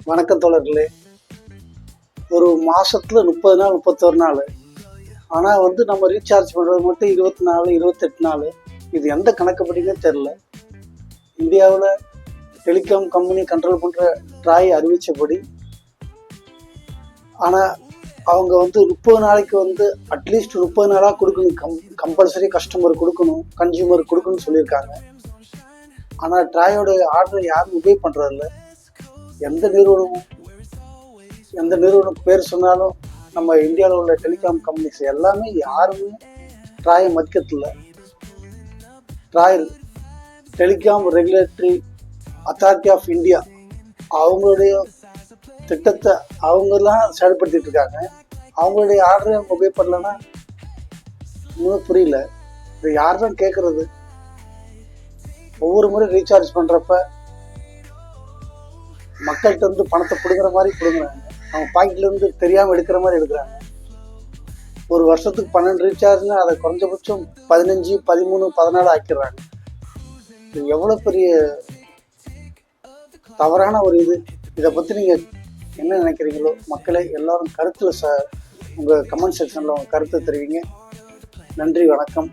வணக்கம் தோழர்களே. ஒரு மாதத்தில் 30 நாள் 31 நாள், ஆனால் நம்ம ரீசார்ஜ் பண்ணுறது மட்டும் 24 28 நாள். இது எந்த கணக்குப்படினே தெரில. இந்தியாவில் டெலிகாம் கம்பெனி கண்ட்ரோல் பண்ணுற ட்ராய் அறிவித்தபடி, ஆனால் அவங்க 30 நாளைக்கு அட்லீஸ்ட் 30 நாளாக கொடுக்கணும், கம்பல்சரி கஸ்டமர் கொடுக்கணும், கன்சியூமர் கொடுக்கணும்னு சொல்லியிருக்காங்க. ஆனால் ட்ராயோட ஆர்டரை யாரும் உபே பண்ணுறதில்ல. எந்த நிறுவனம் பேர் சொன்னாலும் நம்ம இந்தியாவில் உள்ள டெலிகாம் கம்பெனிஸ் எல்லாமே யாருமே ட்ராயை மதிக்கிறதில்ல. TRAI telecom regulatory authority of India அவங்களுடைய திட்டத்தை அவங்கெல்லாம் செயல்படுத்திட்டு இருக்காங்க. அவங்களுடைய ஆர்டரை அவங்க உபே பண்ணலன்னா இன்னும் புரியல. இது யார் தான் கேட்குறது? ஒவ்வொரு முறை ரீசார்ஜ் பண்ணுறப்ப மக்கள்கிட்ட பணத்தை பிடுங்குற மாதிரி பிடுங்குறாங்க. அவங்க பாக்கெட்லேருந்து தெரியாமல் எடுக்கிற மாதிரி எடுக்கிறாங்க. ஒரு வருஷத்துக்கு 12 ரீசார்ஜ்னா அதை குறைஞ்சபட்சம் 15 13 14 ஆக்கிடுறாங்க. இது எவ்வளோ பெரிய தவறான ஒரு இது. இதை பற்றி நீங்கள் என்ன நினைக்கிறீங்களோ மக்களை எல்லாரும் கருத்தில் உங்கள் கமெண்ட் செக்ஷனில் உங்கள் கருத்தை தெரிவிங்க. நன்றி, வணக்கம்.